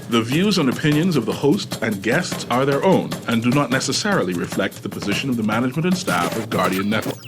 The views and opinions of the host and guests are their own and do not necessarily reflect the position of the management and staff of Guardian Network.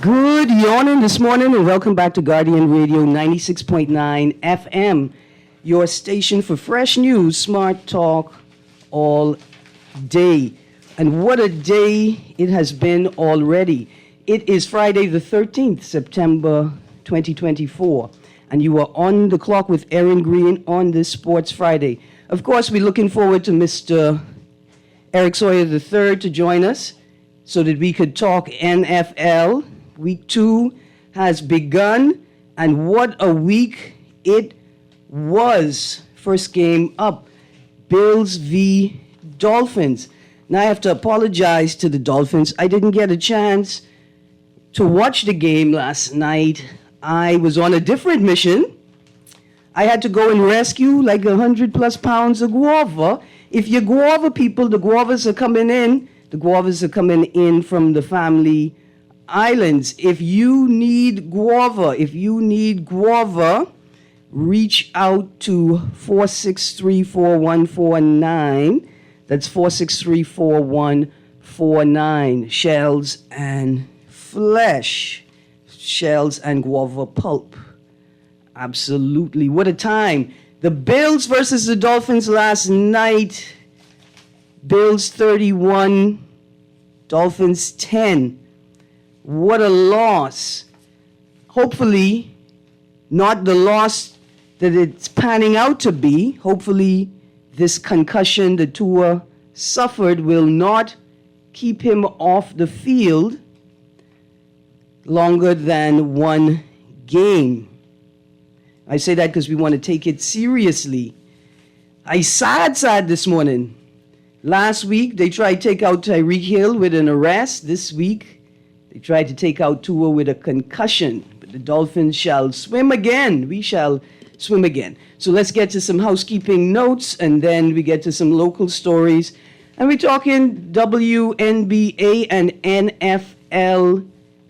Good morning this morning and welcome back to Guardian Radio 96.9 FM, your station for fresh news, smart talk all day. And what a day it has been already. It is Friday the 13th, September 2024, and you are on the clock with Erin, Greene on this Sports Friday. Of course, we're looking forward to Mr. Eric Sawyer III to join us so that we could talk NFL. Week 2 has begun, and what a week it was. First game up, Bills v. Dolphins. Now I have to apologize to the Dolphins. I didn't get a chance to watch the game last night. I was on a different mission. I had to go and rescue like 100+ pounds of guava. If you're guava people, the guavas are coming in. The guavas are coming in from the family islands. If you need guava, reach out to 463-4149. That's 463-4149. Shells and flesh. Shells and guava pulp. Absolutely. What a time. The Bills versus the Dolphins last night. Bills 31, Dolphins 10. What a loss. Hopefully, not the loss that it's panning out to be. Hopefully, this concussion that Tua suffered will not keep him off the field longer than one game. I say that because we want to take it seriously. I sad this morning. Last week, they tried to take out Tyreek Hill with an arrest. This week, they tried to take out Tua with a concussion. But the Dolphins shall swim again. We shall swim again. So let's get to some housekeeping notes, and then we get to some local stories. And we're talking WNBA and NFL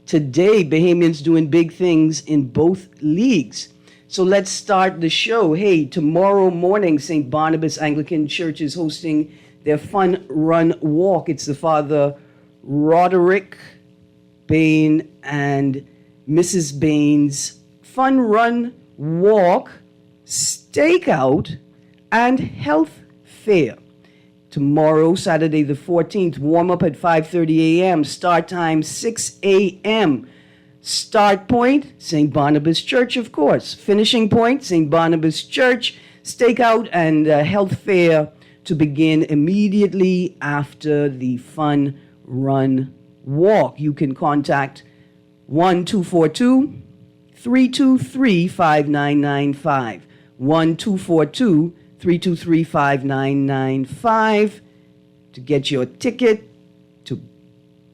today. Bahamians doing big things in both leagues. So let's start the show. Hey, tomorrow morning, St. Barnabas Anglican Church is hosting their fun run walk. It's the Father Roderick Bain and Mrs. Bain's fun run walk, stakeout, and health fair. Tomorrow, Saturday the 14th, warm up at 5:30 a.m., start time 6 a.m. Start point, St. Barnabas Church, of course. Finishing point, St. Barnabas Church, stakeout, and health fair to begin immediately after the fun run walk. You can contact 1-242-323-5995. 1-242-323-5995 to get your ticket to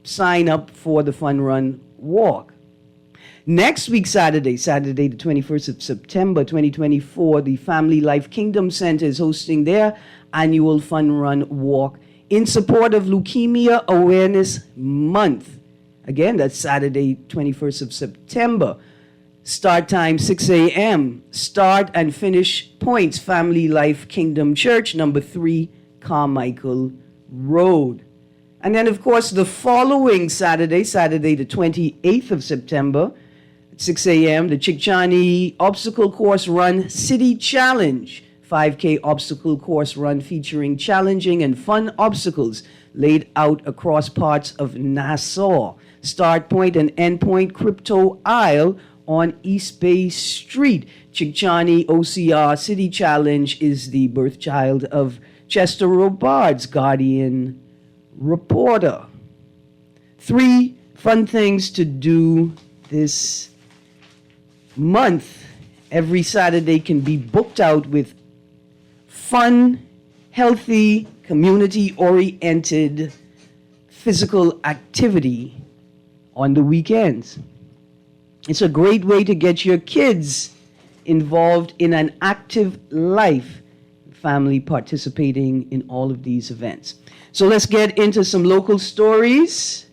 sign up for the fun run walk. Next week, Saturday the 21st of September 2024, the Family Life Kingdom Center is hosting their annual Fun Run Walk in support of Leukemia Awareness Month. Again, that's Saturday, 21st of September. Start time 6 a.m. Start and finish points, Family Life Kingdom Church, number 3, Carmichael Road. And then, of course, the following Saturday the 28th of September, at 6 a.m., the Chickchani Obstacle Course Run City Challenge, 5K obstacle course run featuring challenging and fun obstacles laid out across parts of Nassau. Start point and end point, Crypto Isle on East Bay Street. Chickchani OCR City Challenge is the birthchild of Chester Robards, Guardian reporter. 3 fun things to do this month. Every Saturday can be booked out with fun, healthy, community-oriented physical activity on the weekends. It's a great way to get your kids involved in an active life, family participating in all of these events. So let's get into some local stories.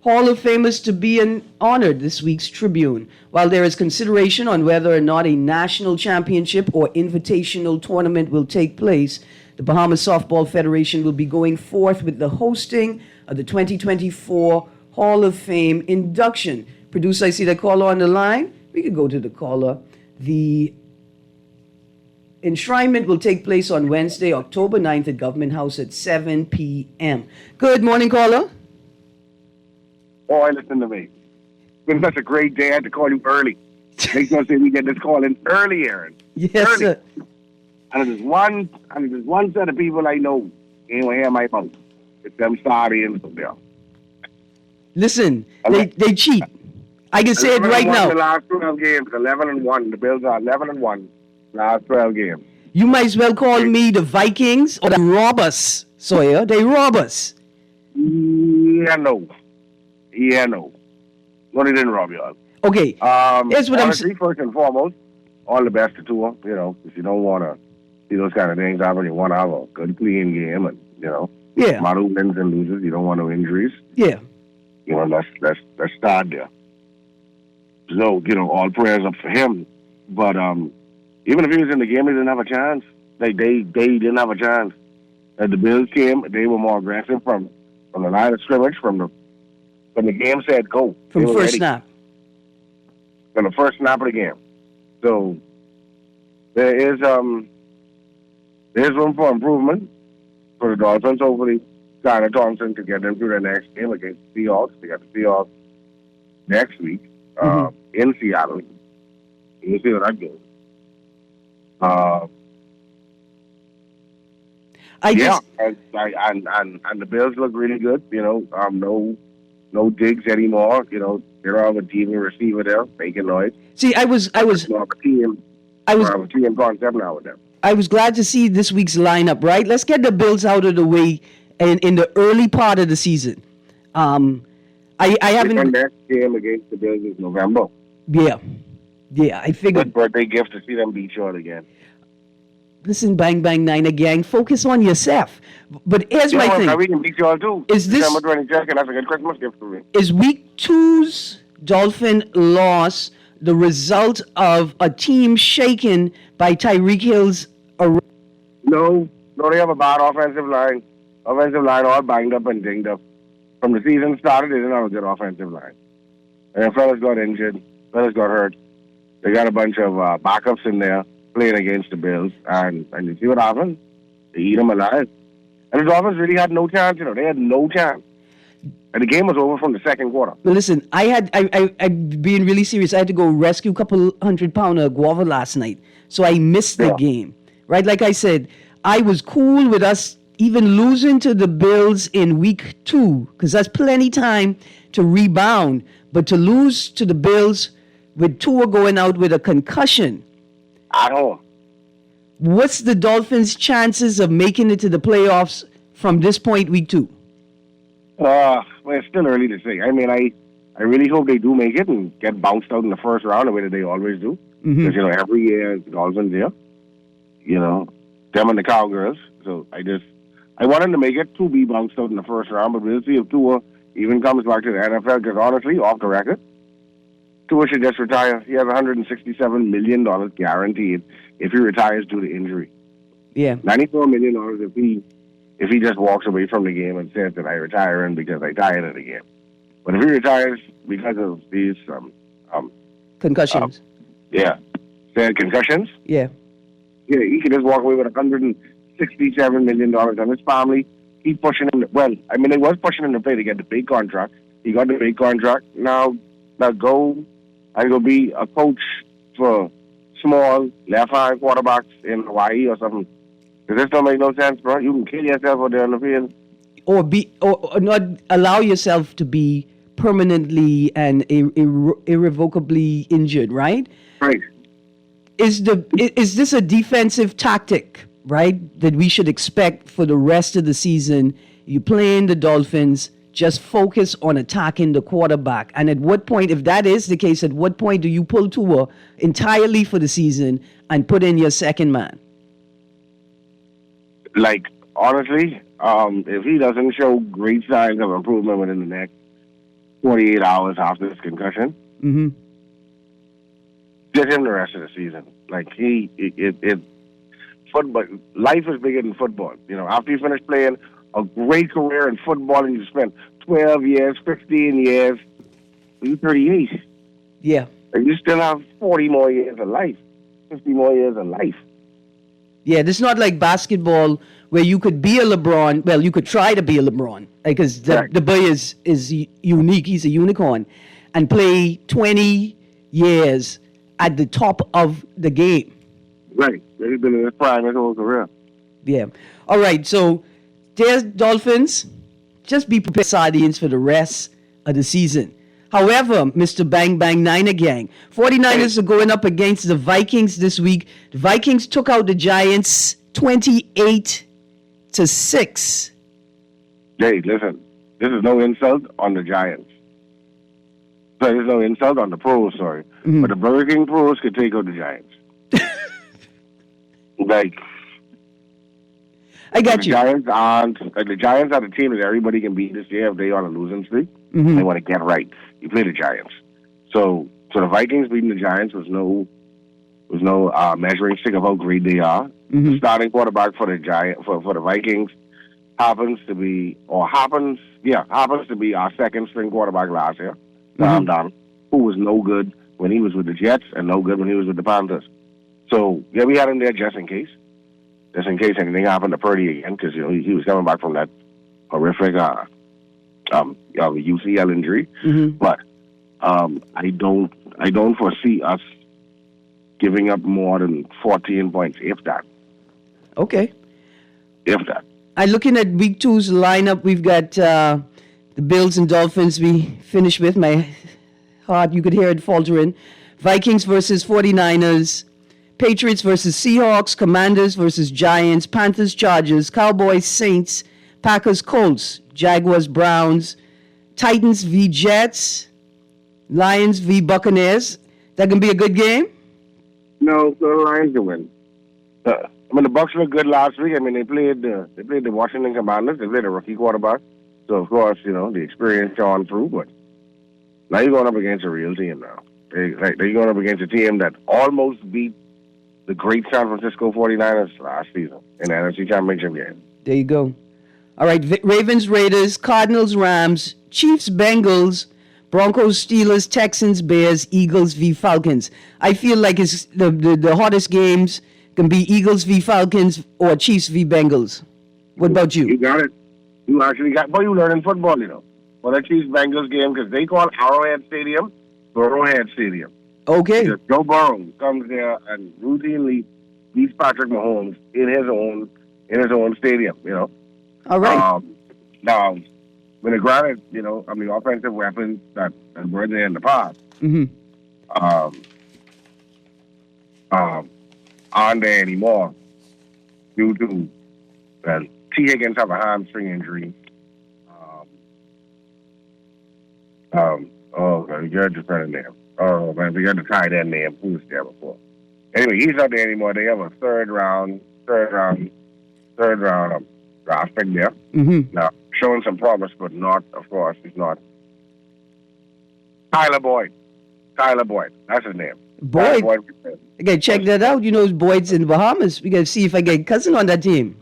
Hall of Famers to be honored, this week's Tribune. While there is consideration on whether or not a national championship or invitational tournament will take place, the Bahamas Softball Federation will be going forth with the hosting of the 2024 Hall of Fame induction. Producer, I see that caller on the line. We could go to the caller. The enshrinement will take place on Wednesday, October 9th at Government House at 7 p.m. Good morning, caller. Boy, listen to me. It's been such a great day. I had to call you early. Make sure we get this call in early, Erin. Yes, early. sir. And there's one set of people I know ain't gonna hear my mouth. It's them Starians up there. Listen, they cheat. I can say it right now. The last 12 games, 11-1. The Bills are 11-1. Last 12 games. You might as well call me the Vikings or the robbers, Sawyer. They rob us. Yeah, no. No, they didn't rob you all. Okay, here's what honestly, first and foremost, all the best to Tua. You know, if you don't want to see those kind of things happen, you want to have a good, clean game, and yeah, not who wins and loses. You don't want no injuries. Yeah, let's start there. So all prayers up for him. But even if he was in the game, he didn't have a chance. They didn't have a chance. As the Bills came, they were more aggressive from the line of scrimmage, when the game said go. From first ready. snap. From the first snap of the game. So there's room for improvement for the Dolphins. Hopefully, Skylar Thompson to get them through their next game against the Seahawks. They got the Seahawks next week in Seattle. We'll see how that goes. And the Bills look really good. No Diggs anymore. They're on with team and receiver there, making noise. See, I was team concept now with them. I was glad to see this week's lineup. Right, let's get the Bills out of the way in the early part of the season. I haven't. The next game against the Bills is November. Yeah, I figured. Good birthday gift to see them beat short again. Listen, Bang Bang Niner gang, focus on yourself. But here's my thing. We can beat y'all too. Is this December 22nd? That's a good Christmas gift for me. Is week 2's Dolphin loss the result of a team shaken by Tyreek Hill's arrest? No, they have a bad offensive line. Offensive line all banged up and dinged up. From the season started, they didn't have a good offensive line. And fellas got injured. Fellas got hurt. They got a bunch of backups in there playing against the Bills, and you see what happened? They eat them alive. And the Dolphins really had no chance, They had no chance. And the game was over from the second quarter. But listen, I being really serious, I had to go rescue a couple 100-pounder guava last night. So I missed the game. Right? Like I said, I was cool with us even losing to the Bills in week 2, because that's plenty time to rebound. But to lose to the Bills with Tua going out with a concussion, at home. What's the Dolphins' chances of making it to the playoffs from this point, week 2? Well, it's still early to say. I mean, I I really hope they do make it and get bounced out in the first round the way that they always do. Because, you know, every year the Dolphins there, you know, them and the Cowgirls. So I want them to make it to be bounced out in the first round, but we'll see if Tua even comes back to the NFL, because honestly, off the record, Tua should just retire. He has $167 million guaranteed if he retires due to injury. Yeah. $94 million if he just walks away from the game and says that I retire because I tired of the game. But if he retires because of these Concussions. said concussions, yeah. he could just walk away with $167 million, and his family keep pushing him. Well, I mean, they was pushing him to play to get the big contract. He got the big contract. Now go and go be a coach for small left-hand quarterbacks in Hawaii or something. Does this don't make no sense, bro? You can kill yourself out there on the field. Or not allow yourself to be permanently and irrevocably injured, right? Right. Is this a defensive tactic, right, that we should expect for the rest of the season? You playing the Dolphins, just focus on attacking the quarterback. And at what point, if that is the case, at what point do you pull Tua entirely for the season and put in your second man? Like, honestly, if he doesn't show great signs of improvement within the next 48 hours after his concussion, get him the rest of the season. Like, football, life is bigger than football. You know, after you finish playing a great career in football and you spent 12 years, 15 years, you're 38. Yeah. And you still have 40 more years of life, 50 more years of life. Yeah, this is not like basketball where you could be a LeBron. Well, you could try to be a LeBron because the boy is unique. He's a unicorn, and play 20 years at the top of the game. Right. He's been in his prime his whole career. Yeah. All right. So there's Dolphins. Just be prepared, audience, for the rest of the season. However, Mr. Bang Bang Niner Gang, 49ers are going up against the Vikings this week. The Vikings took out the Giants 28-6. Hey, listen, this is no insult on the Giants. So there's no insult on the pros, sorry. But the Burger King pros could take out the Giants. Like, I got you. The Giants are the team that everybody can beat this year if they on a losing streak. They want to get right. You play the Giants. So the Vikings beating the Giants was no measuring stick of how great they are. The starting quarterback for the Vikings happens to be our second string quarterback last year, Don, who was no good when he was with the Jets and no good when he was with the Panthers. So yeah, we had him there just in case anything happened to Purdy again, because he was coming back from that horrific UCL injury. But I don't foresee us giving up more than 14 points, if that. Okay. If that. I'm looking at week 2's lineup. We've got the Bills and Dolphins. We finished with my heart. You could hear it faltering. Vikings versus 49ers. Patriots versus Seahawks. Commanders versus Giants. Panthers, Chargers. Cowboys, Saints. Packers, Colts. Jaguars, Browns. Titans v. Jets. Lions v. Buccaneers. That can be a good game? No, the Lions to win. The Bucs were good last week. I mean, they played the Washington Commanders. They played a rookie quarterback. So, of course, the experience shone through. But now you're going up against a real team now. They're going up against a team that almost beat the great San Francisco 49ers last season in the NFC Championship game. There you go. All right, Ravens, Raiders, Cardinals, Rams, Chiefs, Bengals, Broncos, Steelers, Texans, Bears, Eagles v. Falcons. I feel like it's the hottest games can be Eagles v. Falcons or Chiefs v. Bengals. What about you? You got it. You actually got. Boy, you learning football, For that Chiefs Bengals game, because they call Arrowhead Stadium Burrowhead Stadium. Okay. Because Joe Burrow comes there and routinely beats Patrick Mahomes in his own stadium. All right. Now, when granted, the offensive weapons that were there in the past, aren't there anymore due to T. Higgins have a hamstring injury. Oh, okay. You got the defender name. Oh, man, we got the tight end name. Who was there before? Anyway, he's not there anymore. They have a third round draft pick there. Mm-hmm. Now, showing some promise, but not, of course, he's not. Tyler Boyd. That's his name. Boyd. Boyd. I gotta check that out. You know, Boyd's in the Bahamas. We gotta see if I get a cousin on that team.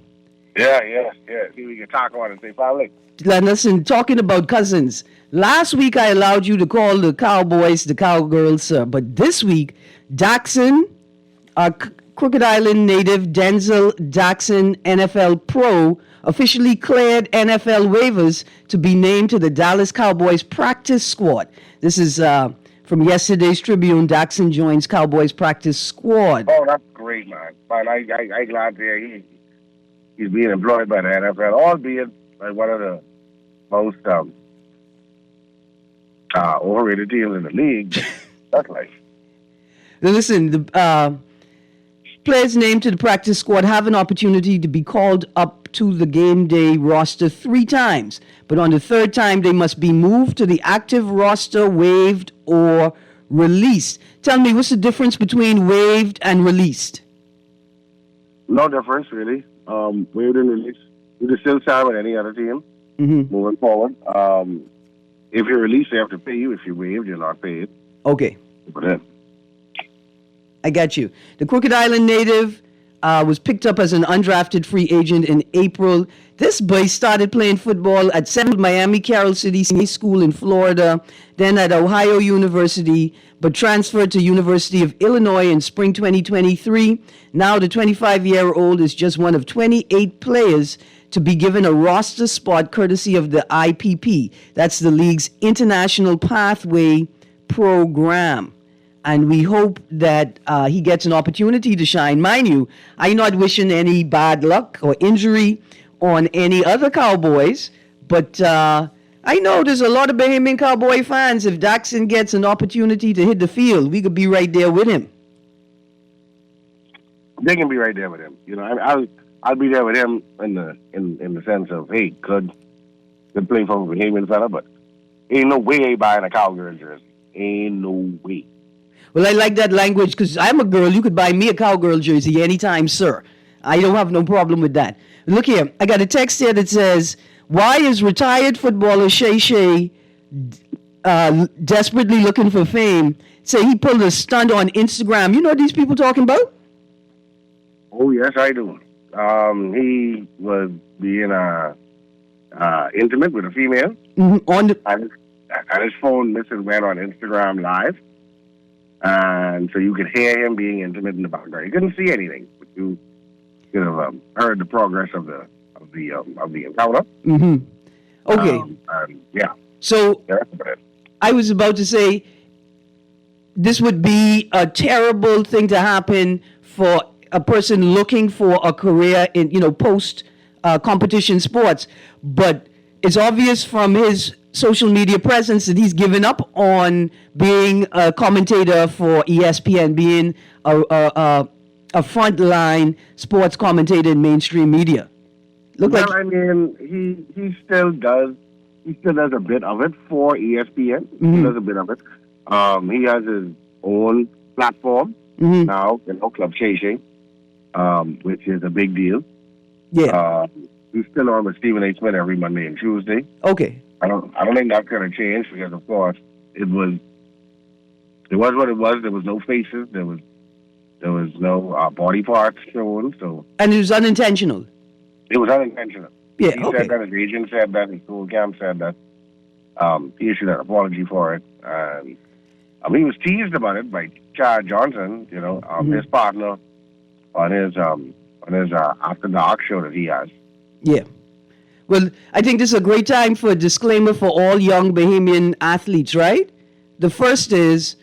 Yeah. See if we can talk about it and say, finally. Listen, talking about cousins. Last week I allowed you to call the Cowboys the Cowgirls, sir. But this week, Daxon, Crooked Island native Denzel Daxon, NFL pro, officially cleared NFL waivers to be named to the Dallas Cowboys practice squad. This is from yesterday's Tribune. Daxon joins Cowboys practice squad. Oh, that's great, man. Fine, I glad to hear he's being employed by the NFL, albeit by one of the most overrated teams in the league. That's like. Now listen, the players named to the practice squad have an opportunity to be called up to the game day roster 3 times. But on the 3rd time, they must be moved to the active roster, waived, or released. Tell me, what's the difference between waived and released? No difference, really. Waived and released. You can still sign with any other team moving forward. If you're released, they have to pay you. If you're waived, you're not paid. Okay. But then, I got you. The Crooked Island native was picked up as an undrafted free agent in April. This boy started playing football at Miami Carroll City High School in Florida, then at Ohio University, but transferred to University of Illinois in spring 2023. Now the 25-year-old is just one of 28 players to be given a roster spot courtesy of the IPP. That's the league's International Pathway Program. And we hope that he gets an opportunity to shine. Mind you, I'm not wishing any bad luck or injury on any other Cowboys, but I know there's a lot of Bahamian Cowboy fans. If Daxon gets an opportunity to hit the field, we could be right there with him. they can be right there with him. You know, I'll be there with him in the sense of, hey, good play for a Bahamian fella, but ain't no way he buying a Cowgirl jersey. Ain't no way. Well, I like that language because I'm a girl. You could buy me a Cowgirl jersey anytime, sir. I don't have no problem with that. Look here. I got a text here that says, why is retired footballer Shay Shay desperately looking for fame? Say he pulled a stunt on Instagram. You know what these people talking about? Oh, yes, I do. He was being intimate with a female. Mm-hmm. And his phone went on Instagram Live. And so you could hear him being intimate in the background. You couldn't see anything, but you could have heard the progress of the encounter. Mm-hmm. Okay. Yeah. So I was about to say this would be a terrible thing to happen for a person looking for a career in, post competition sports. But it's obvious from his social media presence that he's given up on being a commentator for ESPN, being a frontline sports commentator in mainstream media. I mean, he still does. He still does a bit of it for ESPN. Mm-hmm. He does a bit of it. He has his own platform now, Club Chasing, which is a big deal. Yeah. He's still on with Stephen A. Smith every Monday and Tuesday. Okay. I don't think that's going to change because, of course, it was what it was. There was no faces. There was no body parts shown. So. And it was unintentional. It was unintentional. Yeah. He said that. His agent said that. His school camp said that. He issued an apology for it. And he was teased about it by Chad Johnson. His partner on his After Dark show that he has. Yeah. Well, I think this is a great time for a disclaimer for all young Bahamian athletes, right? The first is,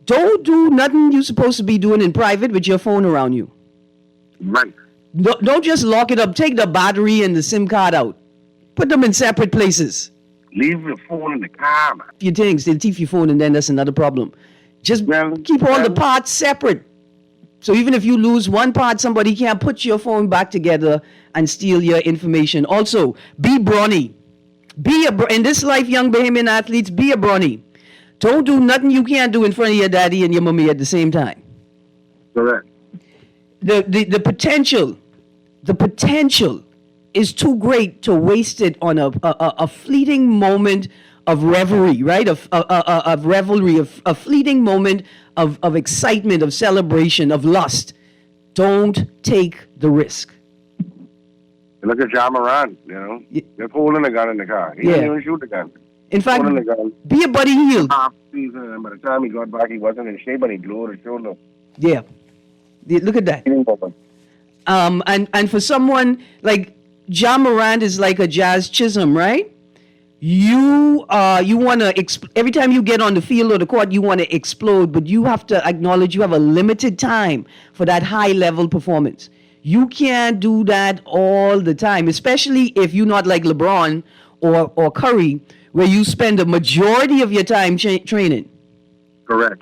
don't do nothing you're supposed to be doing in private with your phone around you. Right. Don't just lock it up. Take the battery and the SIM card out. Put them in separate places. Leave your phone in the car, man. Few things, they'll thief your phone and then that's another problem. Just keep all the parts separate. So even if you lose one part, somebody can't put your phone back together and steal your information. Also, be brawny. In this life, young Bahamian athletes, be a brawny. Don't do nothing you can't do in front of your daddy and your mommy at the same time. Correct. The potential is too great to waste it on a fleeting moment of revelry, right? Of revelry, a fleeting moment of excitement, of celebration, of lust. Don't take the risk. Look at John Moran, They're holding a gun in the car. He didn't even shoot the gun. In fact, holding the gun. be a Buddy Hield. Half season, and by the time he got back, he wasn't in shape, and he blew his shoulder. Yeah. Look at that. And for someone like John Morant is like a Jazz Chisholm, right? You want to every time you get on the field or the court, you want to explode, but you have to acknowledge you have a limited time for that high level performance. You can't do that all the time, especially if you're not like LeBron or Curry, where you spend the majority of your time training. Correct.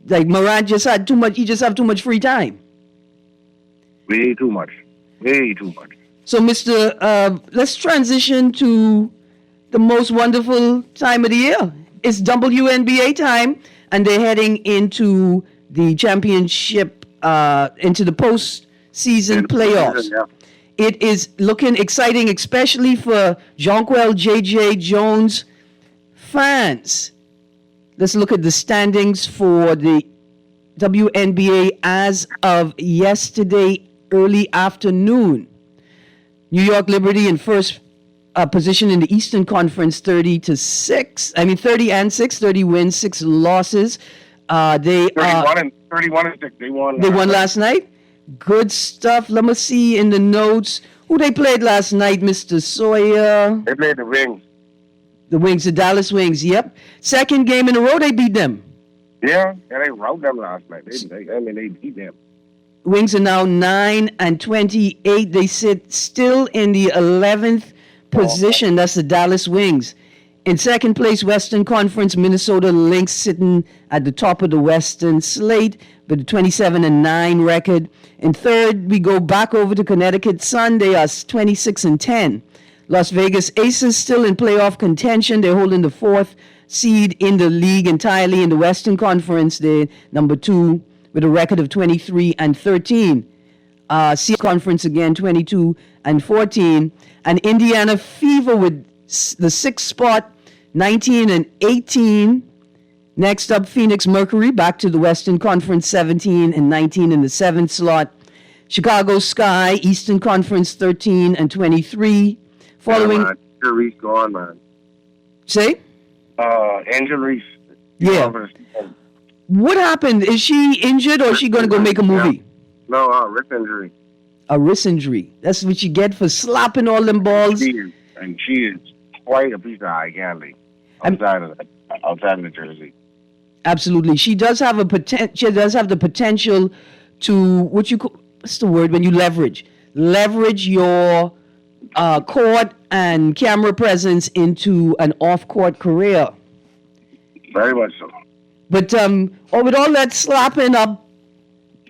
Like Morant just had too much. He just have too much free time. Way too much. Way too much. So, Mr. Let's transition to the most wonderful time of the year. It's WNBA time, and they're heading into the championship, into the postseason playoffs. Yeah. It is looking exciting, especially for Jonquel J.J. Jones fans. Let's look at the standings for the WNBA as of yesterday, early afternoon. New York Liberty in first position in the Eastern Conference, 30-6. 30 wins, 6 losses. They 31 and 6. They won. They won last night. Good stuff. Let me see in the notes who they played last night, Mr. Sawyer. They played the Wings. The Wings, the Dallas Wings. Yep. Second game in a row, they beat them. Yeah, they routed them last night. They beat them. Wings are now 9-28. They sit still in the 11th position. That's the Dallas Wings. In second place, Western Conference, Minnesota Lynx sitting at the top of the Western slate with a 27-9 record. In third, we go back over to Connecticut Sun. They are 26-10. Las Vegas Aces still in playoff contention. They're holding the 4th seed in the league entirely. In the Western Conference, they're number 2 with a record of 23-13. Sea Conference again, 22-14. And Indiana Fever with the 6th spot, 19-18. Next up, Phoenix Mercury, back to the Western Conference, 17-19 in the 7th slot. Chicago Sky, Eastern Conference, 13-23. Following... Yeah, Angel Reese gone, man. Say? Angel Reese. Yeah. What happened? Is she injured or is she going to go make a movie? No, wrist injury. A wrist injury. That's what you get for slapping all them balls. She is quite a piece of eye candy outside of the jersey. Absolutely, she does have a She does have the potential to what's the word when you leverage your court and camera presence into an off-court career. Very much so. But with all that slapping up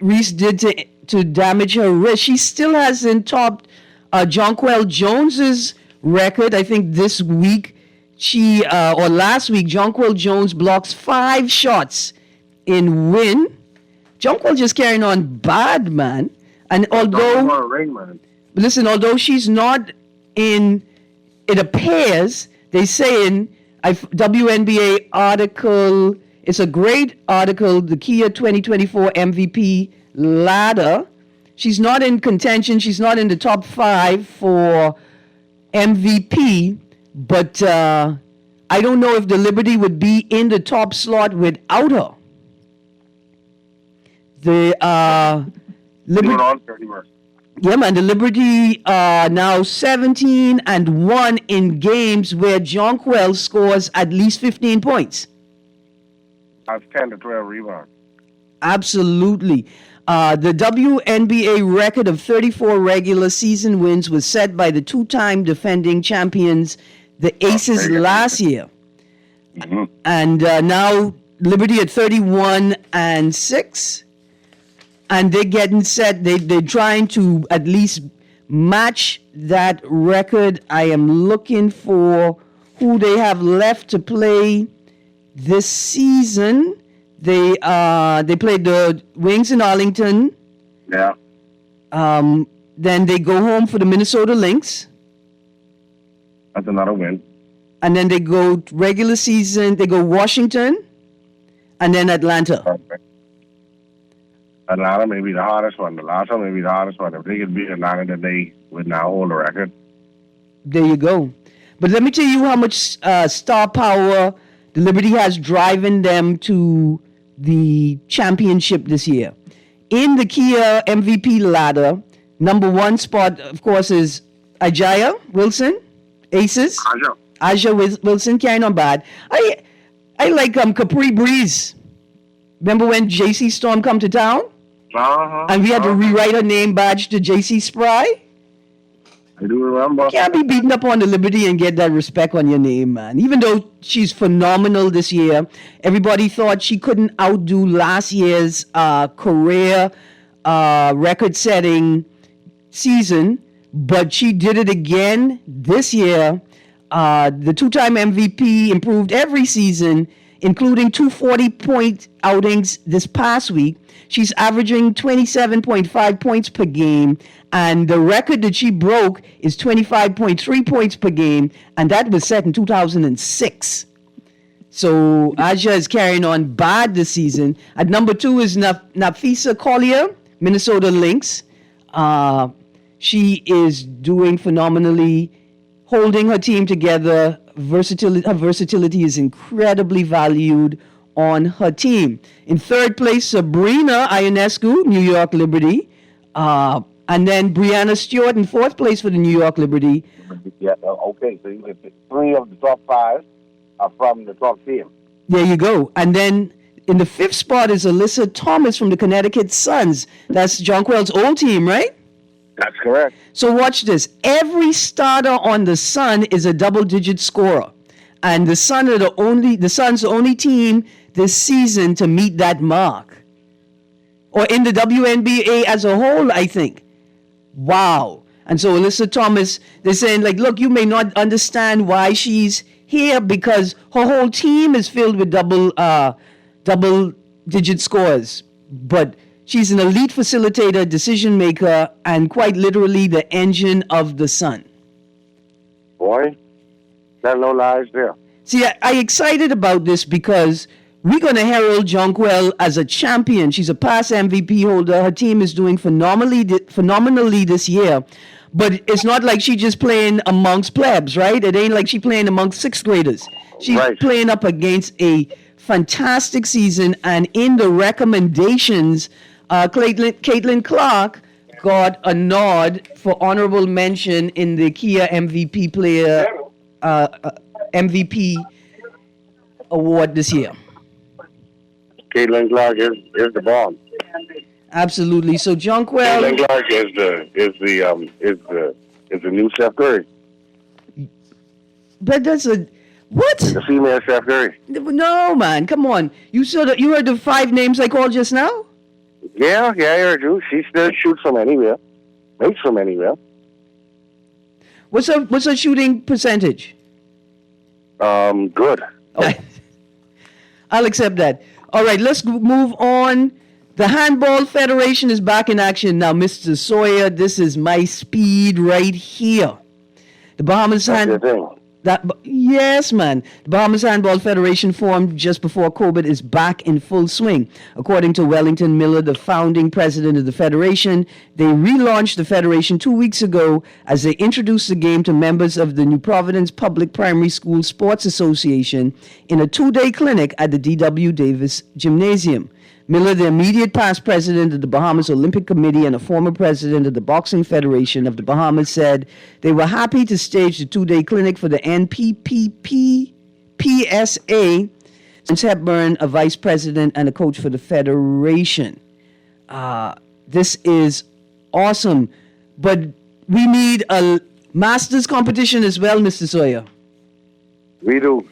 Reese did to damage her wrist, she still hasn't topped Jonquel Jones's record. I think this week or last week, Jonquel Jones blocks 5 shots in win. Jonquel just carrying on bad, man. And although she's not in, it appears, they say in WNBA article, it's a great article, the Kia 2024 MVP ladder. She's not in contention. She's not in the top 5 for MVP, but I don't know if the Liberty would be in the top slot without her. The Liberty, yeah, man. The Liberty are now 17-1 in games where Jonquel scores at least 15 points. That's 10 to 12 rebounds. Absolutely. The WNBA record of 34 regular season wins was set by the 2-time defending champions, the Aces, last year. Mm-hmm. And now Liberty at 31-6. And they're getting set. They're trying to at least match that record. I am looking for who they have left to play this season. They played the Wings in Arlington. Yeah. Then they go home for the Minnesota Lynx. That's another win. And then they go regular season. They go Washington, and then Atlanta. Perfect. Atlanta may be the hardest one. The last one may be the hardest one. If they could beat Atlanta, then they would now hold the record. There you go. But let me tell you how much star power the Liberty has driving them to the championship this year. In the Kia MVP ladder, number one spot, of course, is Ajaya Wilson, Aces. Aja Wilson carrying on bad. I like Capri Breeze. Remember when JC Storm come to town? And we had to rewrite her name badge to JC Spry? I do remember. Can't be beating up on the Liberty and get that respect on your name, man. Even though she's phenomenal this year, everybody thought she couldn't outdo last year's career record-setting season, but she did it again this year. The two-time MVP improved every season, including 240-point outings this past week. She's averaging 27.5 points per game, and the record that she broke is 25.3 points per game, and that was set in 2006. So Aja is carrying on bad this season. At number 2 is Nafisa Collier, Minnesota Lynx. She is doing phenomenally, holding her team together. Her versatility is incredibly valued on her team. In third place, Sabrina Ionescu, New York Liberty. And then Brianna Stewart in fourth place for the New York Liberty. Yeah, okay. So you get 3 of the top 5 are from the top team. There you go. And then in the fifth spot is Alyssa Thomas from the Connecticut Suns. That's Jonquel's old team, right? That's correct. So watch this. Every starter on the Sun is a double-digit scorer. And the Suns are the only team this season to meet that mark. Or in the WNBA as a whole, I think. Wow. And so Alyssa Thomas, they're saying, like, look, you may not understand why she's here because her whole team is filled with double-digit scores. But she's an elite facilitator, decision maker, and quite literally the engine of the Sun. Boy, there's no lies there. See, I excited about this because we're going to herald Jonquel as a champion. She's a past MVP holder. Her team is doing phenomenally this year. But it's not like she's just playing amongst plebs, right? It ain't like she's playing amongst sixth graders. She's playing up against a fantastic season. And in the recommendations, Caitlin Clark got a nod for honorable mention in the Kia MVP player MVP award this year. Caitlin Clark is the bomb. Absolutely. So Jonquel. Caitlin Clark is the new Steph Curry. But that's what? The female Steph Curry. No, man. Come on. You heard the 5 names I called just now? Yeah, I heard you. She still shoots from anywhere. Makes from anywhere. What's her shooting percentage? Good. Oh. I'll accept that. All right, let's move on. The Handball Federation is back in action now, Mr. Sawyer. This is my speed right here. The Bahamas Yes, man. The Bahamas Handball Federation, formed just before COVID, is back in full swing. According to Wellington Miller, the founding president of the federation, they relaunched the federation 2 weeks ago as they introduced the game to members of the New Providence Public Primary School Sports Association in a 2-day clinic at the D.W. Davis Gymnasium. Miller, the immediate past president of the Bahamas Olympic Committee and a former president of the Boxing Federation of the Bahamas, said they were happy to stage the 2-day clinic for the NPPPSA. Since Hepburn, a vice president and a coach for the federation. This is awesome. But we need a masters competition as well, Mr. Sawyer. We do.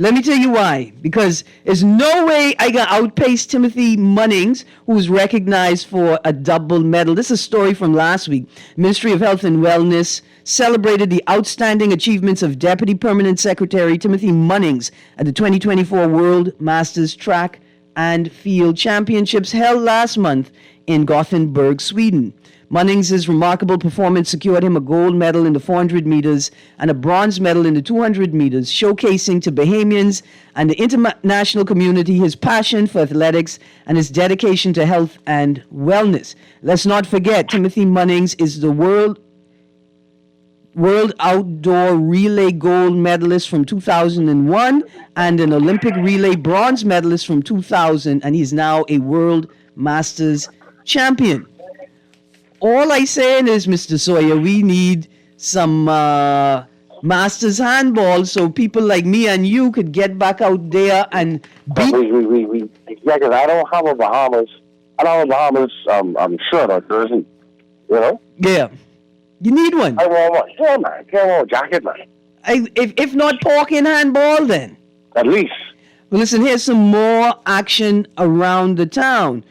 Let me tell you why. Because there's no way I can outpace Timothy Munnings, who's recognized for a double medal. This is a story from last week. Ministry of Health and Wellness celebrated the outstanding achievements of Deputy Permanent Secretary Timothy Munnings at the 2024 World Masters Track and Field Championships held last month in Gothenburg, Sweden. Munnings' remarkable performance secured him a gold medal in the 400 meters and a bronze medal in the 200 meters, showcasing to Bahamians and the international community his passion for athletics and his dedication to health and wellness. Let's not forget, Timothy Munnings is the World Outdoor Relay gold medalist from 2001 and an Olympic relay bronze medalist from 2000, and he's now a World Masters champion. All I saying is, Mr. Sawyer, we need some Masters handball so people like me and you could get back out there and beat. Yeah, because I don't have a Bahamas. Shirt or jersey. You know? Yeah. You need one. I want one. Yeah, man. Can't want a jacket, man. If not pork in handball, then. At least. Well, listen, here's some more action around the town.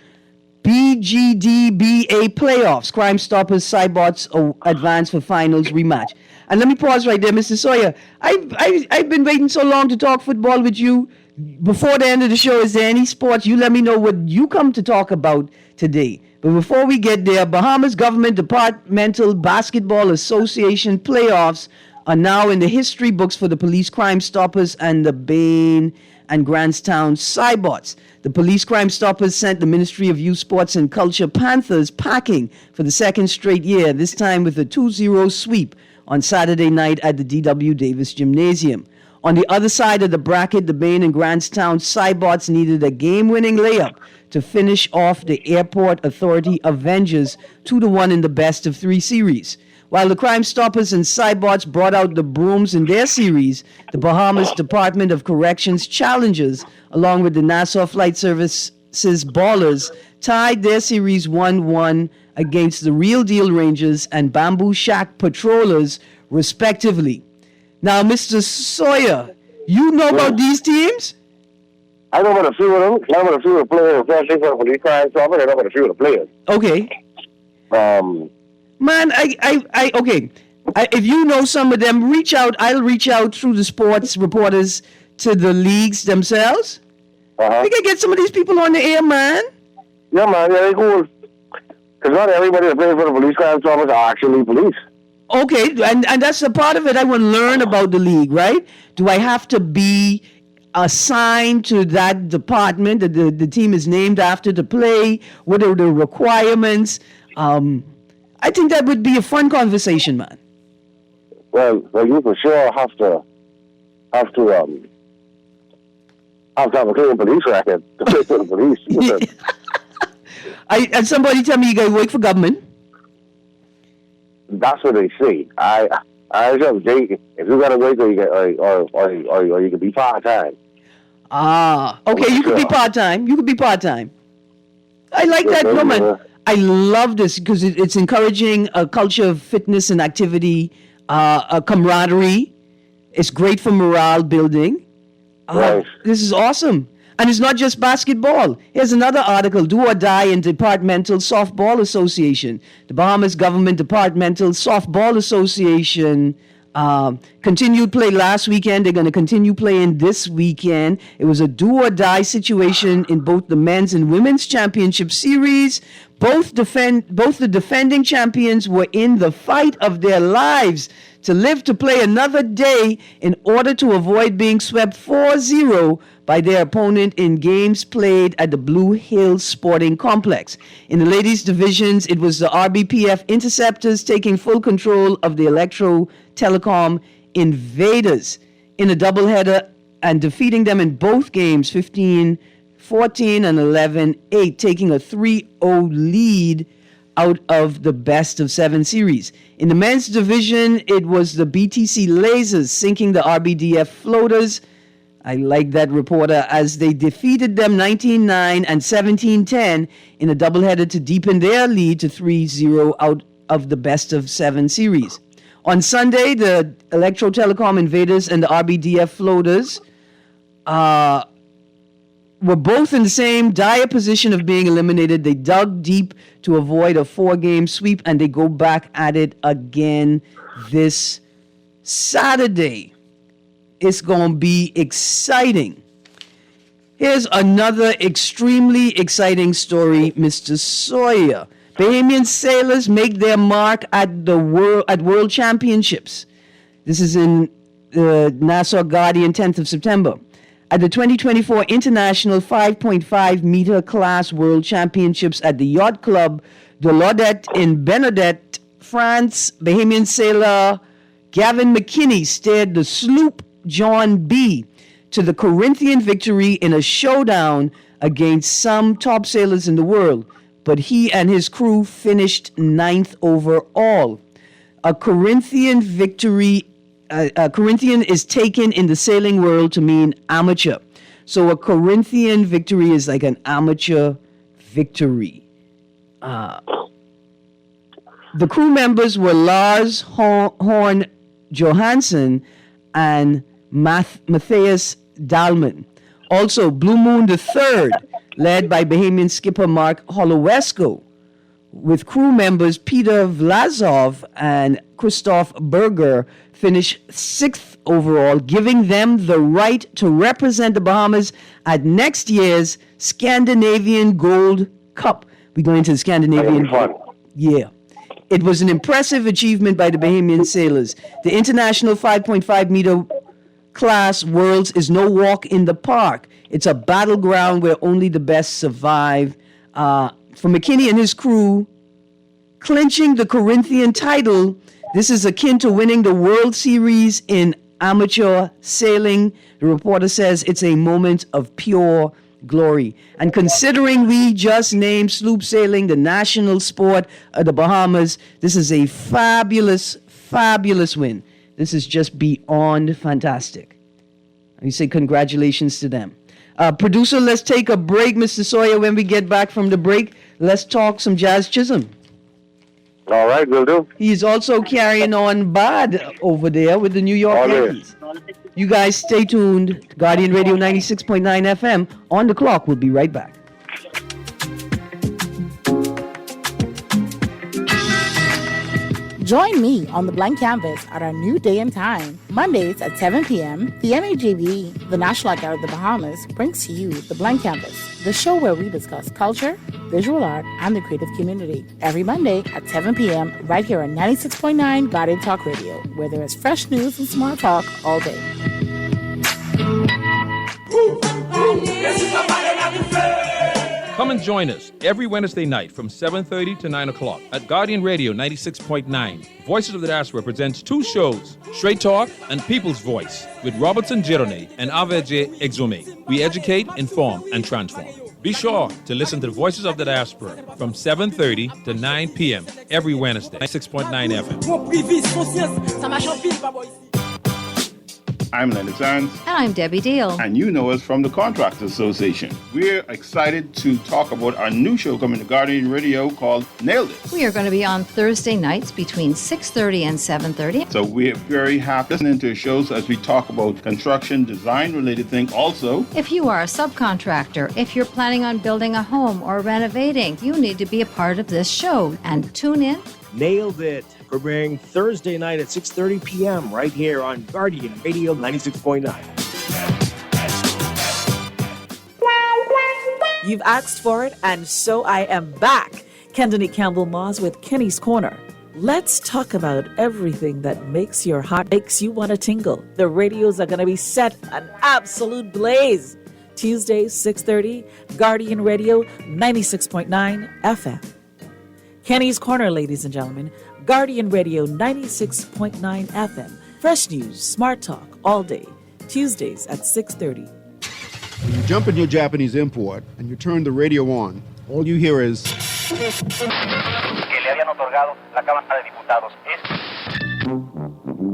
BGDBA playoffs. Crime Stoppers Cybots advance for finals rematch. And let me pause right there, Mr. Sawyer. I've been waiting so long to talk football with you. Before the end of the show, is there any sports? You let me know what you come to talk about today. But before we get there, Bahamas Government Departmental Basketball Association playoffs are now in the history books for the Police Crime Stoppers and the Bain and Grantstown Cybots. The Police Crime Stoppers sent the Ministry of Youth, Sports and Culture Panthers packing for the second straight year, this time with a 2-0 sweep on Saturday night at the D.W. Davis Gymnasium. On the other side of the bracket, the Bain and Grantstown Cybots needed a game-winning layup to finish off the Airport Authority Avengers 2-1 in the best-of-3 series. While the Crime Stoppers and Cybots brought out the brooms in their series, the Bahamas Department of Corrections Challengers, along with the Nassau Flight Services Ballers, tied their series 1-1 against the Real Deal Rangers and Bamboo Shack Patrollers, respectively. Now, Mr. Sawyer, you know about these teams? I know about a few of them. I know about a few of the players, especially for the Police Crime Stoppers. I know about a few of the players. Okay. Man, okay. If you know some of them, reach out. I'll reach out through the sports reporters to the leagues themselves. We can get some of these people on the air, man. Yeah, man. Yeah, they're cool. Because not everybody that plays for the Police Crime Stoppers are actually police. Okay, and that's a part of it. I want to learn about the league, right? Do I have to be assigned to that department that the team is named after to play? What are the requirements? I think that would be a fun conversation, man. Well, you for sure have to have a clean police record to play for the police. And somebody tell me you guys work for government. That's what they say. I just think if you gotta wait, or you can be part time. Okay, you could be part time. You could be part time. I like that, woman. I love this because it's encouraging a culture of fitness and activity, a camaraderie. It's great for morale building. Right. This is awesome. And it's not just basketball. Here's another article, Do or Die in Departmental Softball Association. The Bahamas Government Departmental Softball Association continued play last weekend. They're going to continue playing this weekend. It was a do or die situation in both the men's and women's championship series. Both the defending champions were in the fight of their lives to live to play another day in order to avoid being swept 4-0 by their opponent in games played at the Blue Hills Sporting Complex. In the ladies' divisions, it was the RBPF Interceptors taking full control of the Electro Telecom Invaders in a doubleheader and defeating them in both games, 15-14 and 11-8, taking a 3-0 lead out of the best-of-7 series. In the men's division, it was the BTC Lasers sinking the RBDF Floaters. I like that, reporter, as they defeated them 19-9 and 17-10 in a doubleheader to deepen their lead to 3-0 out of the best-of-7 series. On Sunday, the Electro Telecom Invaders and the RBDF Floaters were both in the same dire position of being eliminated. They dug deep to avoid a 4-game sweep, and they go back at it again this Saturday. It's going to be exciting. Here's another extremely exciting story, Mr. Sawyer. Bahamian sailors make their mark at the World Championships. This is in Nassau Guardian, 10th of September. At the 2024 International 5.5 meter class World Championships at the Yacht Club de Laudet in Benedette, France, Bahamian sailor Gavin McKinney steered the sloop John B. to the Corinthian victory in a showdown against some top sailors in the world, but he and his crew finished 9th overall. A Corinthian victory. Corinthian is taken in the sailing world to mean amateur. So a Corinthian victory is like an amateur victory. The crew members were Lars Horn Johansson and Matthias Dahlman. Also, Blue Moon III, led by Bahamian skipper Mark Holowesco, with crew members Peter Vlasov and Christoph Berger, finished 6th overall, giving them the right to represent the Bahamas at next year's Scandinavian Gold Cup. We go into the Scandinavian Gold. Yeah. It was an impressive achievement by the Bahamian sailors. The International 5.5 meter class Worlds is no walk in the park. It's a battleground where only the best survive. For McKinney and his crew, clinching the Corinthian title, this is akin to winning the World Series in amateur sailing. The reporter says it's a moment of pure glory. And considering we just named sloop sailing the national sport of the Bahamas, this is a fabulous, fabulous win. This is just beyond fantastic. We say congratulations to them. Producer, let's take a break, Mr. Sawyer. When we get back from the break, let's talk some Jazz Chisholm. All right, will do. He's also carrying on bad over there with the New York Yankees. You guys stay tuned. Guardian Radio 96.9 FM. On the clock. We'll be right back. Join me on the blank canvas at our new day and time. Mondays at 7 p.m., the NAJB, the National Guard of the Bahamas, brings to you the blank canvas, the show where we discuss culture, visual art, and the creative community. Every Monday at 7 p.m., right here on 96.9 Guardian Talk Radio, where there is fresh news and smart talk all day. Come and join us every Wednesday night from 7:30 to 9 o'clock at Guardian Radio 96.9. Voices of the Diaspora presents 2 shows, Straight Talk and People's Voice, with Robertson Girone and Aveje Exome. We educate, inform, and transform. Be sure to listen to the Voices of the Diaspora from 7:30 to 9 p.m. every Wednesday, 96.9 FM. I'm Leonard Sands. And I'm Debbie Deal. And you know us from the Contractors Association. We're excited to talk about our new show coming to Guardian Radio called Nailed It. We are going to be on Thursday nights between 6:30 and 7:30. So we're very happy listening to shows as we talk about construction, design-related things. Also, if you are a subcontractor, if you're planning on building a home or renovating, you need to be a part of this show. And tune in. Nailed It. Premiering Thursday night at 6:30 p.m. right here on Guardian Radio 96.9. You've asked for it, and so I am back. Kendony Campbell-Moss with Kenny's Corner. Let's talk about everything that makes your heart, makes you want to tingle. The radios are going to be set an absolute blaze. Tuesdays, 6:30, Guardian Radio 96.9 FM. Kenny's Corner, ladies and gentlemen. Guardian Radio 96.9 FM. Fresh news, smart talk, all day. Tuesdays at 6:30. When you jump in your Japanese import and you turn the radio on, all you hear is...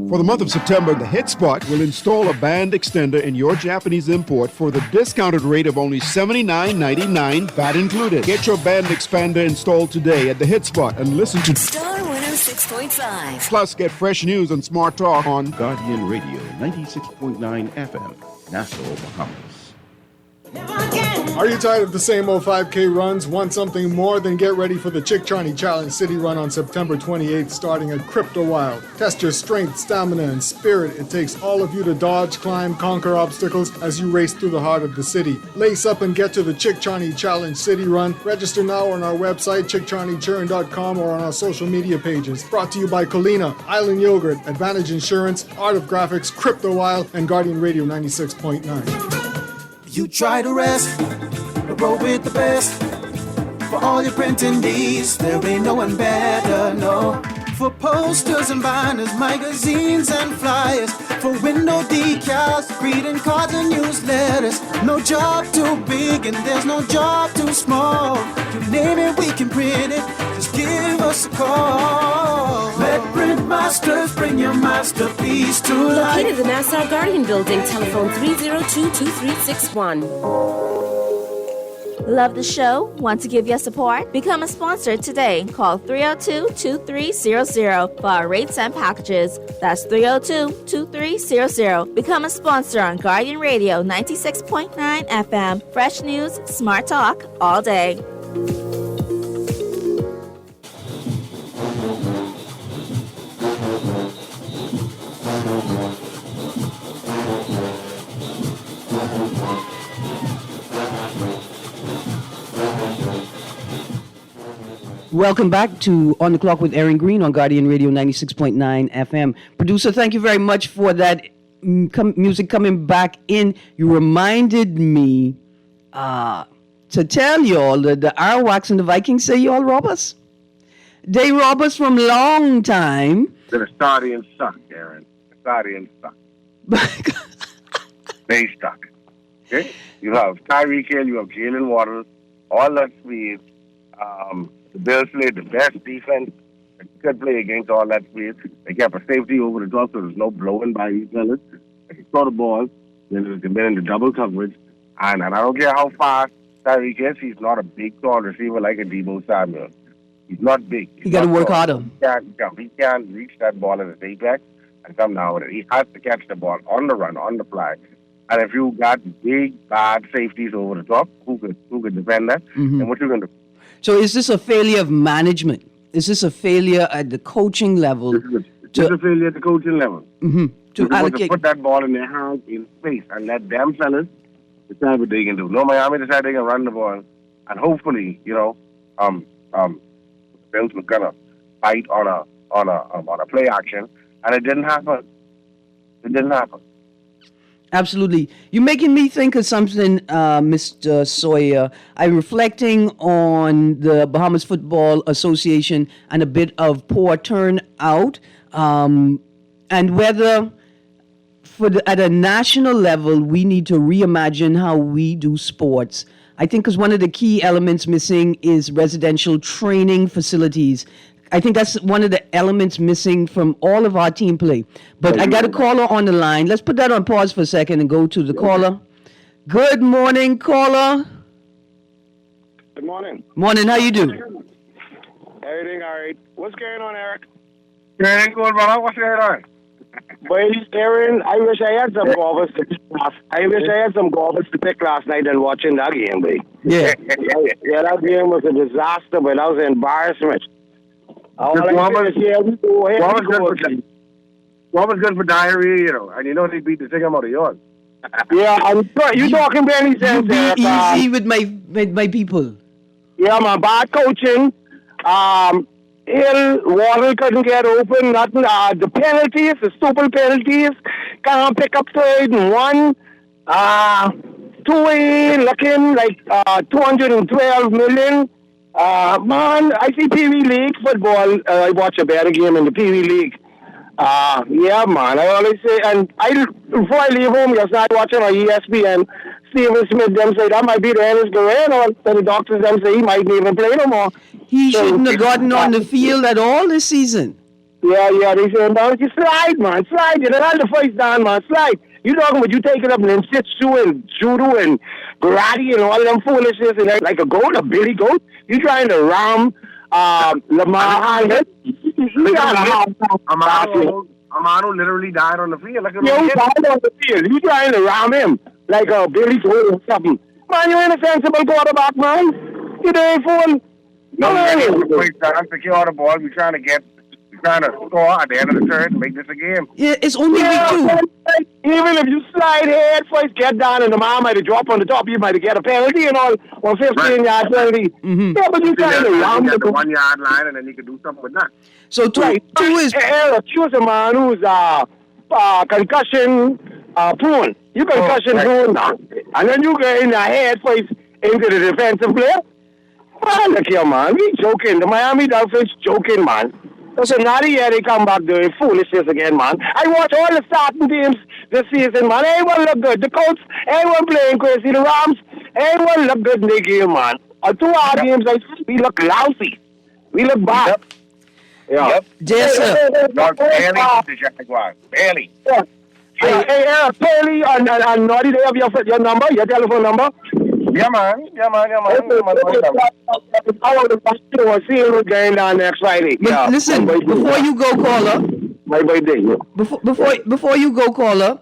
For the month of September, the Hit Spot will install a band extender in your Japanese import for the discounted rate of only $79.99, VAT included. Get your band expander installed today at the Hit Spot and listen to... Star 106.9 96.5. Plus, get fresh news and smart talk on Guardian Radio 96.9 FM, Nassau, Bahamas. Are you tired of the same old 5K runs? Want something more? Then get ready for the Chick-Charney Challenge City Run on September 28th, starting at Crypto Wild. Test your strength, stamina, and spirit. It takes all of you to dodge, climb, conquer obstacles as you race through the heart of the city. Lace up and get to the Chick-Charney Challenge City Run. Register now on our website, chickcharneychurn.com, or on our social media pages. Brought to you by Colina, Island Yogurt, Advantage Insurance, Art of Graphics, Crypto Wild, and Guardian Radio 96.9. You try to rest, roll with the best. For all your printing needs, there ain't no one better, no. For posters and banners, magazines and flyers. For window decals, greeting cards and newsletters. No job too big and there's no job too small. You name it, we can print it, just give us a call. Let Print Masters bring your masterpiece to life. Located in the Nassau Guardian Building, telephone 302-2361. Love the show? Want to give your support? Become a sponsor today. Call 302-2300 for our rates and packages. That's 302-2300. Become a sponsor on Guardian Radio 96.9 FM. Fresh news, smart talk, all day. Welcome back to On the Clock with Erin Greene on Guardian Radio 96.9 FM. Producer, thank you very much for that music coming back in. You reminded me to tell y'all that the Arawaks and the Vikings say y'all rob us. They rob us from long time. The Stadians suck, Erin. The Stadians suck. They suck. Okay? You have Tyreek Hill, you have Jalen Waddle, all that speed. The Bills played the best defense they could play against all that speed. They kept a safety over the top, so there's no blowing by these fellas. They throw the ball, then they've been in the double coverage. And I don't care how fast Tyreek is, he's not a big, tall receiver like a Deebo Samuel. He's not big. You got to work harder. He can't reach that ball at his apex and come down with it. He has to catch the ball on the run, on the fly. And if you got big, bad safeties over the top, who could defend that? Mm-hmm. And what you going to do? So is this a failure of management? Is this a failure at the coaching level? This is a failure at the coaching level. Mm-hmm. To put that ball in their hands in space and let them fellas decide what they can do. No, Miami decided they can run the ball, and hopefully, Bills were gonna fight on a play action, and it didn't happen. Absolutely. You're making me think of something, Mr. Sawyer. I'm reflecting on the Bahamas Football Association and a bit of poor turnout, and whether at a national level we need to reimagine how we do sports. I think because one of the key elements missing is residential training facilities. I think that's one of the elements missing from all of our team play. But I got a caller on the line. Let's put that on pause for a second and go to the caller. Good morning, caller. Good morning. Morning. How you do? Everything all right. What's going on, Eric? Everything good, brother. What's going on? Well, Erin, I wish I had some golfers to pick last night and watching that game, boy. Yeah. Yeah, that game was a disaster, but that was an embarrassment. What was good for diarrhea, and they beat the thing out of yours. Yeah, I'm sorry. You talking any sense there? Easy with my people. Yeah, man, bad coaching. Waddle couldn't get open. Nothing. The penalties, the stupid penalties. Can't pick up third and one. Two-way looking like 212 million. Man, I see Pee Wee League football. I watch a better game in the Pee Wee League. Yeah, man. I always say, and before I leave home, yesterday I watching on ESPN. Stephen Smith them say that might be the end of his career, or the doctors them say he might even play no more. He shouldn't have gotten on the field at all this season. Yeah, they say, man, you slide, man, slide. You don't the first down, man, slide. You talking about you taking up ninjutsu and judo and karate and all them foolishness and like a goat, a billy goat? You trying to ram Lamar Hunt? A man who literally died on the field. Like He died on the field. You trying to ram him like a Billy Joel or something. Man, you ain't a sensible quarterback, man. You ain't fool. No, we're trying to secure the ball. We're trying to score at the end of the third and make this a game. Yeah, it's only week 2. Even if you slide head first, get down, and the man might have dropped on the top, you might get a penalty and all, or 15-yard penalty. Mm-hmm. Yeah, but you trying to ram the 1 yard line, and then you can do something with that. So two is choose a man who's concussion prone. You concussion prone now, and then you get in the head first into the defensive player. Man, look here, man. We joking. The Miami Dolphins joking, man. So another year they come back doing foolishness again, man. I watch all the starting teams this season, man. Everyone look good. The Colts, everyone playing crazy. The Rams, everyone look good in the game, man. 2 hour games, we look lousy. We look bad. Yeah. Yep. Yes, sir. Barely. Yeah. Hey, Paley and Naughty, they have your number, your telephone number? Yeah, man. I was seeing what's going down next Friday. But listen, before you go, caller. My birthday. Before you go, caller.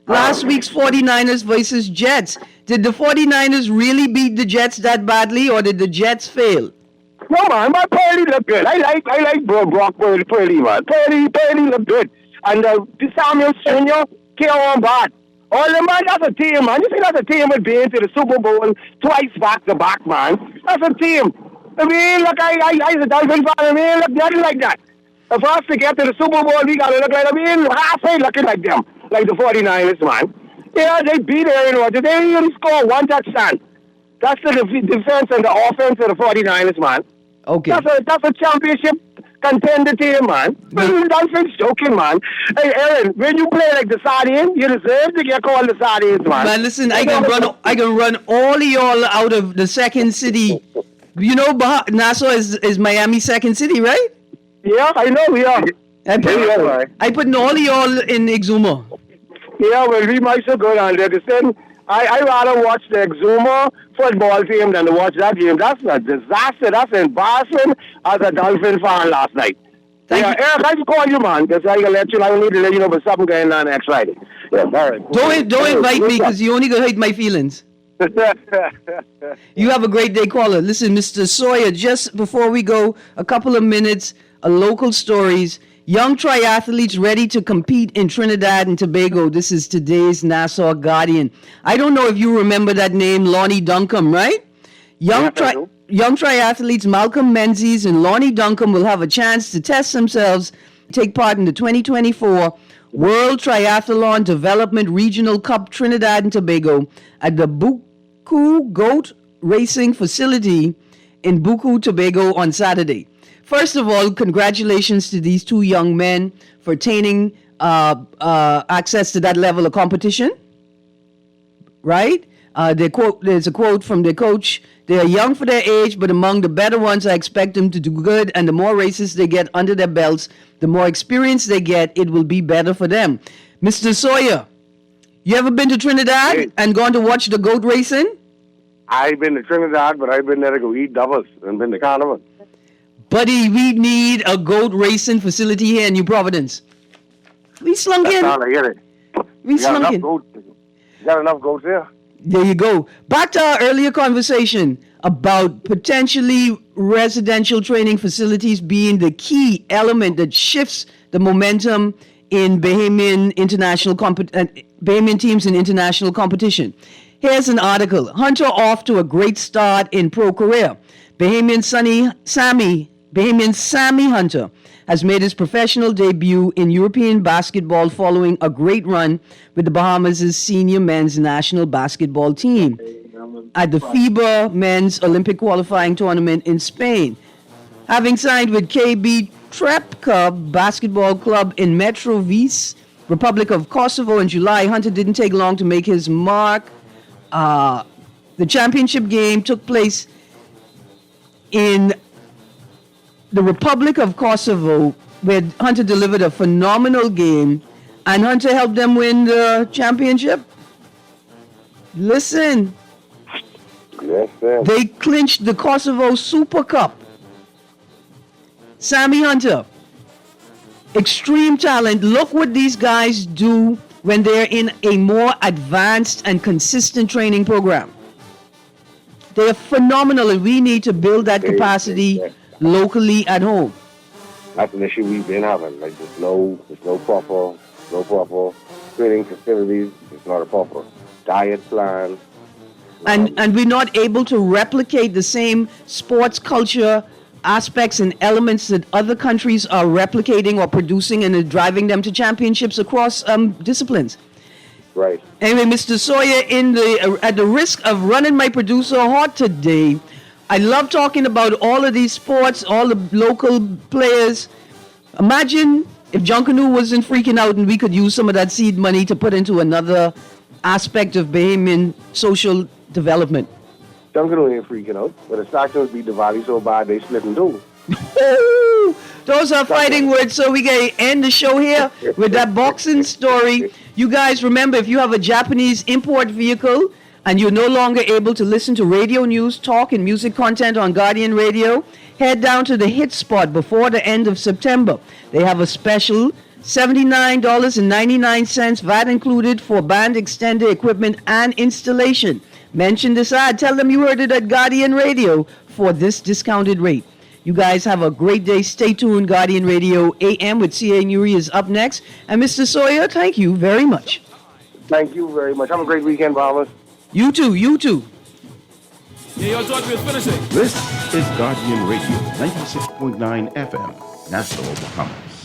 Last week's 49ers versus Jets. Did the 49ers really beat the Jets that badly, or did the Jets fail? No, man. My Purdy look good. I like Brock Purdy, man. Purdy look good. And Samuel Jr. came on bad. All the man, that's a team, man. You see, that's a team with being to the Super Bowl twice back to back, man. That's a team. I mean, look, I a Dolphin fan. I mean, look, nothing like that. For us to get to the Super Bowl, we got to look like, I mean, halfway looking like them, like the 49ers, man. Yeah, they beat Erin Rodgers. They didn't even score 1 touchdown. That's the defense and the offense of the 49ers, man. Okay. That's a championship contender team, man. Dolphins joking, man. Hey, Erin, when you play like the Sardines, you deserve to get called the Sardines, man. Man, listen, I can run all of y'all out of the second city. You know, Nassau is Miami's second city, right? Yeah, I know, yeah. I put all of y'all in Exuma. Yeah, well, we might so good on there. I rather watch the Exuma football team than to watch that game. That's a disaster. That's embarrassing as a Dolphin fan last night. Eric, I can call you, man, because I need to let you know about something going on next Friday. Yeah, all right. Don't invite me, because you only gonna hurt my feelings. You have a great day, caller. Listen, Mr. Sawyer, just before we go, a couple of minutes, local stories. Young triathletes ready to compete in Trinidad and Tobago. This is today's Nassau Guardian. I don't know if you remember that name, Lonnie Duncombe, right? Young triathletes Malcolm Menzies and Lonnie Duncombe will have a chance to test themselves, take part in the 2024 World Triathlon Development Regional Cup Trinidad and Tobago at the Buku Goat Racing Facility in Buku, Tobago on Saturday. First of all, congratulations to these 2 young men for attaining access to that level of competition. Right? There's a quote from their coach. They are young for their age, but among the better ones, I expect them to do good. And the more races they get under their belts, the more experience they get, it will be better for them. Mr. Sawyer, you ever been to Trinidad and gone to watch the goat racing? I've been to Trinidad, but I've been there to go eat doubles and been to Carnival. Buddy, we need a goat racing facility here in New Providence. We slunk in. That's all I get it. We slunk in. You got enough goats here. There you go. Back to our earlier conversation about potentially residential training facilities being the key element that shifts the momentum in Bahamian teams in international competition. Here's an article. Hunter off to a great start in pro career. Bahamian Sammy Hunter has made his professional debut in European basketball following a great run with the Bahamas' senior men's national basketball team at the FIBA Men's Olympic Qualifying Tournament in Spain. Having signed with KB Trepka Basketball Club in Mitrovica, Republic of Kosovo in July, Hunter didn't take long to make his mark. The championship game took place in the Republic of Kosovo, where Hunter delivered a phenomenal game, and Hunter helped them win the championship. Listen. Yes, sir. They clinched the Kosovo Super Cup. Sammy Hunter, extreme talent. Look what these guys do when they're in a more advanced and consistent training program. They're phenomenal, and we need to build that capacity locally at home. That's an issue we've been having. Like there's no proper training facilities. There's not a proper diet plan. And we're not able to replicate the same sports culture aspects and elements that other countries are replicating or producing and are driving them to championships across disciplines. Right. Anyway, Mr. Sawyer, at the risk of running my producer hot today, I love talking about all of these sports, all the local players. Imagine if Junkanoo wasn't freaking out and we could use some of that seed money to put into another aspect of Bahamian social development. Junkanoo ain't freaking out, but the Stockton's beat the Valley so bad they split in two. Those are fighting words, so we can end the show here with that boxing story. You guys remember, if you have a Japanese import vehicle and you're no longer able to listen to radio news, talk, and music content on Guardian Radio, head down to the hit spot before the end of September. They have a special $79.99 VAT included for band extender equipment and installation. Mention this ad. Tell them you heard it at Guardian Radio for this discounted rate. You guys have a great day. Stay tuned. Guardian Radio AM with C.A. Nuri is up next. And Mr. Sawyer, thank you very much. Thank you very much. Have a great weekend, Bahamas. You too. You too. Yeah, yo, George, we're finishing. This is Guardian Radio, 96.9 FM, Nassau, Bahamas.